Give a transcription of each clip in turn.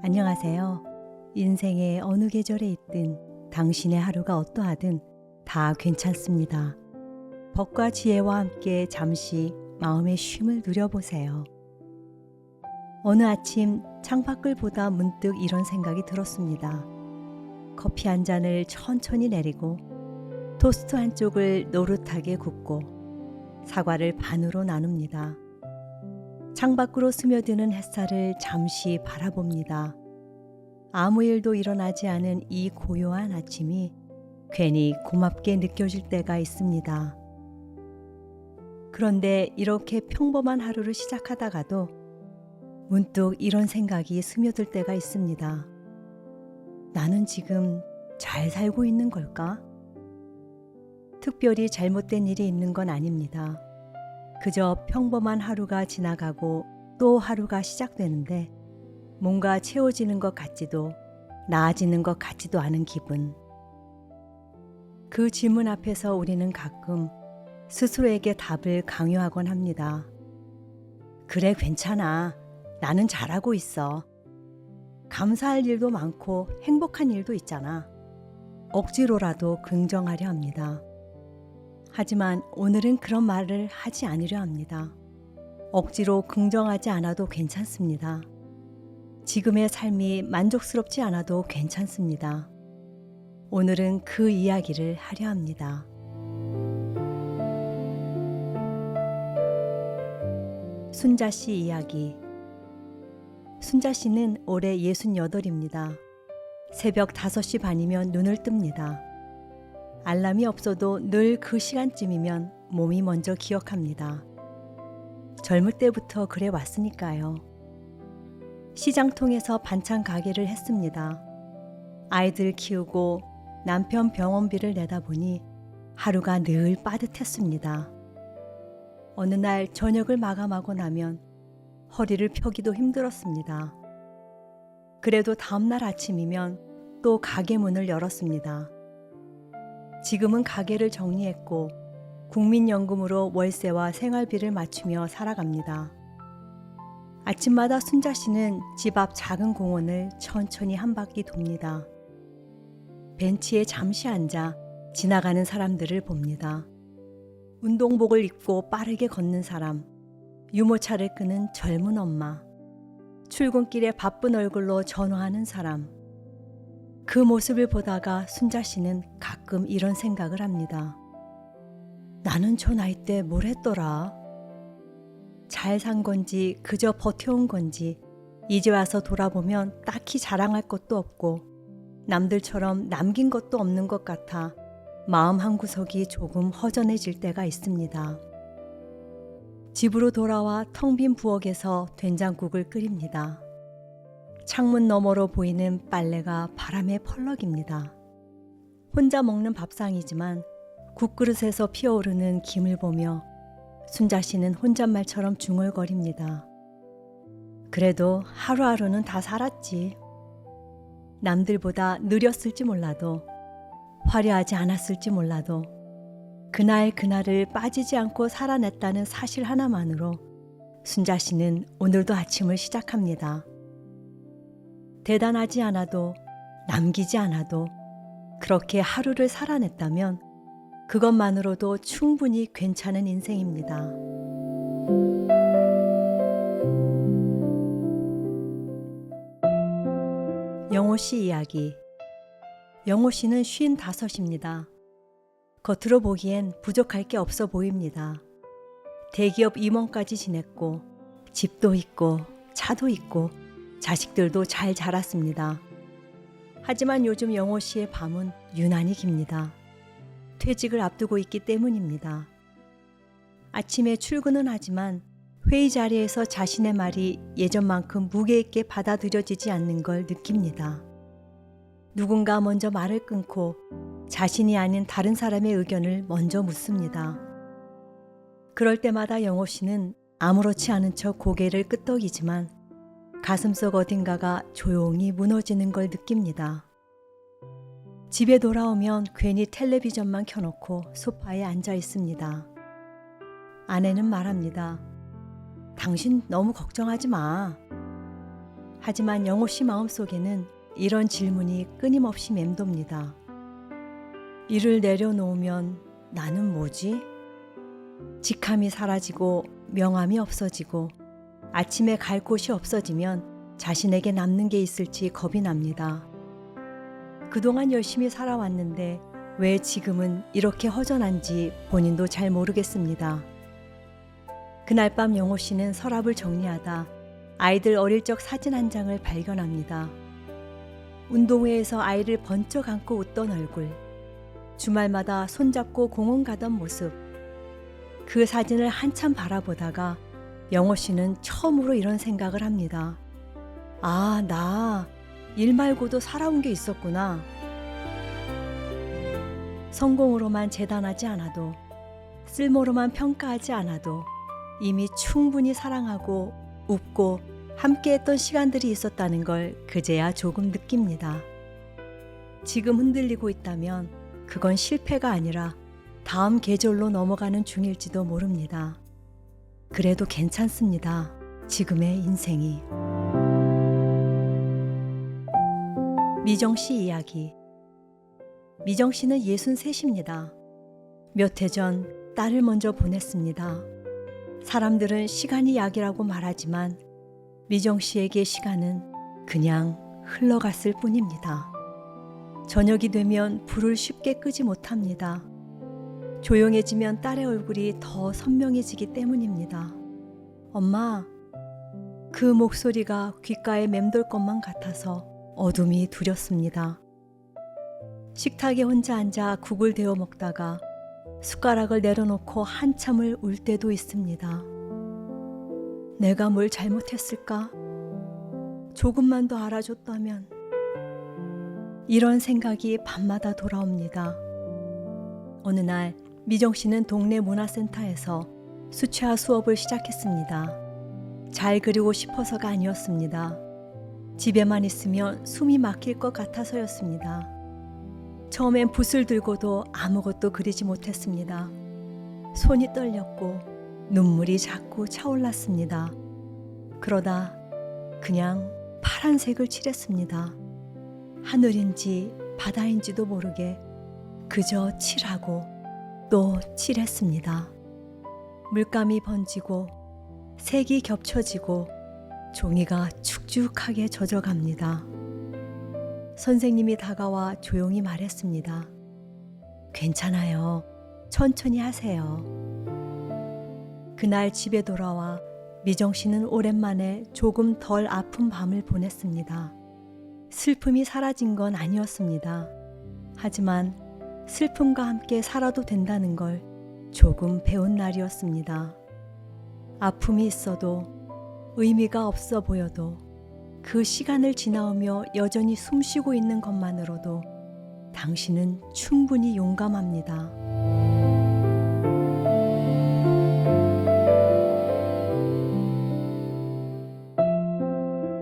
안녕하세요. 인생의 어느 계절에 있든 당신의 하루가 어떠하든 다 괜찮습니다. 법과 지혜와 함께 잠시 마음의 쉼을 누려보세요. 어느 아침 창밖을 보다 문득 이런 생각이 들었습니다. 커피 한 잔을 천천히 내리고 토스트 한쪽을 노릇하게 굽고 사과를 반으로 나눕니다. 창밖으로 스며드는 햇살을 잠시 바라봅니다. 아무 일도 일어나지 않은 이 고요한 아침이 괜히 고맙게 느껴질 때가 있습니다. 그런데 이렇게 평범한 하루를 시작하다가도 문득 이런 생각이 스며들 때가 있습니다. 나는 지금 잘 살고 있는 걸까? 특별히 잘못된 일이 있는 건 아닙니다. 그저 평범한 하루가 지나가고 또 하루가 시작되는데 뭔가 채워지는 것 같지도 나아지는 것 같지도 않은 기분. 그 질문 앞에서 우리는 가끔 스스로에게 답을 강요하곤 합니다. 그래, 괜찮아. 나는 잘하고 있어. 감사할 일도 많고 행복한 일도 있잖아. 억지로라도 긍정하려 합니다. 하지만 오늘은 그런 말을 하지 않으려 합니다. 억지로 긍정하지 않아도 괜찮습니다. 지금의 삶이 만족스럽지 않아도 괜찮습니다. 오늘은 그 이야기를 하려 합니다. 순자 씨 이야기. 순자 씨는 올해 68입니다. 새벽 5시 반이면 눈을 뜹니다. 알람이 없어도 늘 그 시간쯤이면 몸이 먼저 기억합니다. 젊을 때부터 그래 왔으니까요. 시장통에서 반찬 가게를 했습니다. 아이들 키우고 남편 병원비를 내다 보니 하루가 늘 빠듯했습니다. 어느 날 저녁을 마감하고 나면 허리를 펴기도 힘들었습니다. 그래도 다음날 아침이면 또 가게 문을 열었습니다. 지금은 가게를 정리했고 국민연금으로 월세와 생활비를 맞추며 살아갑니다. 아침마다 순자 씨는 집 앞 작은 공원을 천천히 한 바퀴 돕니다. 벤치에 잠시 앉아 지나가는 사람들을 봅니다. 운동복을 입고 빠르게 걷는 사람, 유모차를 끄는 젊은 엄마, 출근길에 바쁜 얼굴로 전화하는 사람. 그 모습을 보다가 순자 씨는 가끔 이런 생각을 합니다. 나는 저 나이 때 뭘 했더라? 잘 산 건지 그저 버텨온 건지 이제 와서 돌아보면 딱히 자랑할 것도 없고 남들처럼 남긴 것도 없는 것 같아 마음 한구석이 조금 허전해질 때가 있습니다. 집으로 돌아와 텅 빈 부엌에서 된장국을 끓입니다. 창문 너머로 보이는 빨래가 바람에 펄럭입니다. 혼자 먹는 밥상이지만 국그릇에서 피어오르는 김을 보며 순자 씨는 혼잣말처럼 중얼거립니다. 그래도 하루하루는 다 살았지. 남들보다 느렸을지 몰라도 화려하지 않았을지 몰라도 그날 그날을 빠지지 않고 살아냈다는 사실 하나만으로 순자 씨는 오늘도 아침을 시작합니다. 대단하지 않아도 남기지 않아도 그렇게 하루를 살아냈다면 그것만으로도 충분히 괜찮은 인생입니다. 영호 씨 이야기. 영호 씨는 55입니다. 겉으로 보기엔 부족할 게 없어 보입니다. 대기업 임원까지 지냈고 집도 있고 차도 있고 자식들도 잘 자랐습니다. 하지만 요즘 영호 씨의 밤은 유난히 깁니다. 퇴직을 앞두고 있기 때문입니다. 아침에 출근은 하지만 회의 자리에서 자신의 말이 예전만큼 무게 있게 받아들여지지 않는 걸 느낍니다. 누군가 먼저 말을 끊고 자신이 아닌 다른 사람의 의견을 먼저 묻습니다. 그럴 때마다 영호 씨는 아무렇지 않은 척 고개를 끄덕이지만 가슴속 어딘가가 조용히 무너지는 걸 느낍니다. 집에 돌아오면 괜히 텔레비전만 켜놓고 소파에 앉아 있습니다. 아내는 말합니다. 당신 너무 걱정하지 마. 하지만 영호 씨 마음속에는 이런 질문이 끊임없이 맴돕니다. 일을 내려놓으면 나는 뭐지? 직함이 사라지고 명함이 없어지고 아침에 갈 곳이 없어지면 자신에게 남는 게 있을지 겁이 납니다. 그동안 열심히 살아왔는데 왜 지금은 이렇게 허전한지 본인도 잘 모르겠습니다. 그날 밤 영호 씨는 서랍을 정리하다 아이들 어릴 적 사진 한 장을 발견합니다. 운동회에서 아이를 번쩍 안고 웃던 얼굴, 주말마다 손잡고 공원 가던 모습. 그 사진을 한참 바라보다가 영호 씨는 처음으로 이런 생각을 합니다. 아, 나 일 말고도 살아온 게 있었구나. 성공으로만 재단하지 않아도, 쓸모로만 평가하지 않아도 이미 충분히 사랑하고 웃고 함께했던 시간들이 있었다는 걸 그제야 조금 느낍니다. 지금 흔들리고 있다면 그건 실패가 아니라 다음 계절로 넘어가는 중일지도 모릅니다. 그래도 괜찮습니다. 지금의 인생이. 미정 씨 이야기. 미정 씨는 63입니다. 몇 해 전 딸을 먼저 보냈습니다. 사람들은 시간이 약이라고 말하지만 미정 씨에게 시간은 그냥 흘러갔을 뿐입니다. 저녁이 되면 불을 쉽게 끄지 못합니다. 조용해지면 딸의 얼굴이 더 선명해지기 때문입니다. 엄마, 그 목소리가 귓가에 맴돌 것만 같아서 어둠이 두렵습니다. 식탁에 혼자 앉아 국을 데워 먹다가 숟가락을 내려놓고 한참을 울 때도 있습니다. 내가 뭘 잘못했을까? 조금만 더 알아줬다면. 이런 생각이 밤마다 돌아옵니다. 어느 날 미정 씨는 동네 문화센터에서 수채화 수업을 시작했습니다. 잘 그리고 싶어서가 아니었습니다. 집에만 있으면 숨이 막힐 것 같아서였습니다. 처음엔 붓을 들고도 아무것도 그리지 못했습니다. 손이 떨렸고 눈물이 자꾸 차올랐습니다. 그러다 그냥 파란색을 칠했습니다. 하늘인지 바다인지도 모르게 그저 칠하고 또 칠했습니다. 물감이 번지고 색이 겹쳐지고 종이가 축축하게 젖어갑니다. 선생님이 다가와 조용히 말했습니다. 괜찮아요. 천천히 하세요. 그날 집에 돌아와 미정 씨는 오랜만에 조금 덜 아픈 밤을 보냈습니다. 슬픔이 사라진 건 아니었습니다. 하지만 슬픔과 함께 살아도 된다는 걸 조금 배운 날이었습니다. 아픔이 있어도 의미가 없어 보여도 그 시간을 지나오며 여전히 숨쉬고 있는 것만으로도 당신은 충분히 용감합니다.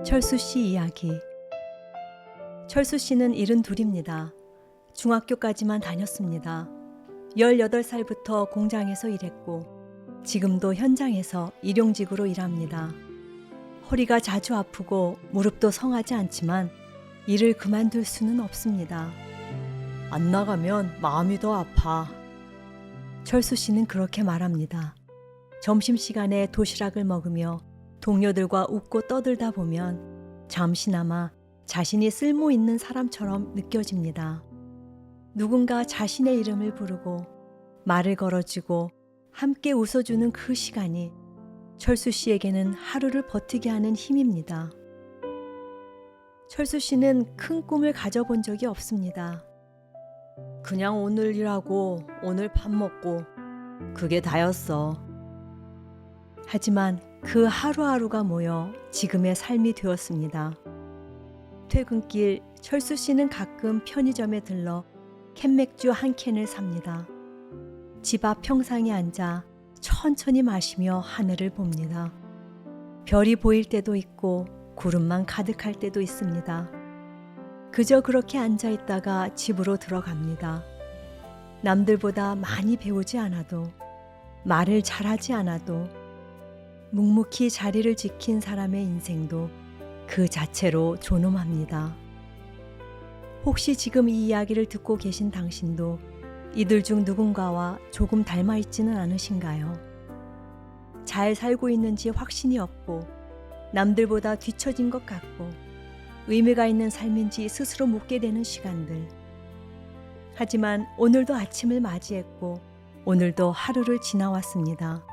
철수 씨 이야기. 철수 씨는 72입니다. 중학교까지만 다녔습니다. 18살부터 공장에서 일했고 지금도 현장에서 일용직으로 일합니다. 허리가 자주 아프고 무릎도 성하지 않지만 일을 그만둘 수는 없습니다. 안 나가면 마음이 더 아파. 철수 씨는 그렇게 말합니다. 점심시간에 도시락을 먹으며 동료들과 웃고 떠들다 보면 잠시나마 자신이 쓸모 있는 사람처럼 느껴집니다. 누군가 자신의 이름을 부르고 말을 걸어주고 함께 웃어주는 그 시간이 철수 씨에게는 하루를 버티게 하는 힘입니다. 철수 씨는 큰 꿈을 가져본 적이 없습니다. 그냥 오늘 일하고 오늘 밥 먹고 그게 다였어. 하지만 그 하루하루가 모여 지금의 삶이 되었습니다. 퇴근길 철수 씨는 가끔 편의점에 들러 캔맥주 한 캔을 삽니다. 집 앞 평상에 앉아 천천히 마시며 하늘을 봅니다. 별이 보일 때도 있고 구름만 가득할 때도 있습니다. 그저 그렇게 앉아 있다가 집으로 들어갑니다. 남들보다 많이 배우지 않아도 말을 잘하지 않아도 묵묵히 자리를 지킨 사람의 인생도 그 자체로 존엄합니다. 혹시 지금 이 이야기를 듣고 계신 당신도 이들 중 누군가와 조금 닮아 있지는 않으신가요? 잘 살고 있는지 확신이 없고 남들보다 뒤처진 것 같고 의미가 있는 삶인지 스스로 묻게 되는 시간들. 하지만 오늘도 아침을 맞이했고 오늘도 하루를 지나왔습니다.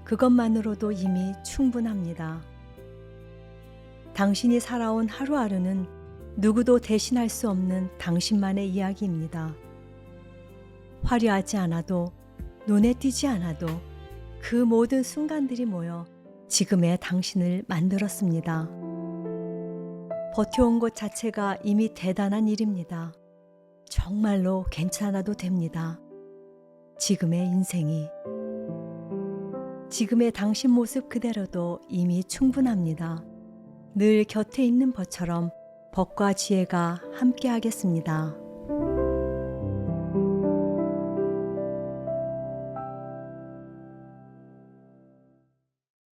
그것만으로도 이미 충분합니다. 당신이 살아온 하루하루는 누구도 대신할 수 없는 당신만의 이야기입니다. 화려하지 않아도 눈에 띄지 않아도 그 모든 순간들이 모여 지금의 당신을 만들었습니다. 버텨온 것 자체가 이미 대단한 일입니다. 정말로 괜찮아도 됩니다. 지금의 인생이. 지금의 당신 모습 그대로도 이미 충분합니다. 늘 곁에 있는 벗처럼 벗과 지혜가 함께 하겠습니다.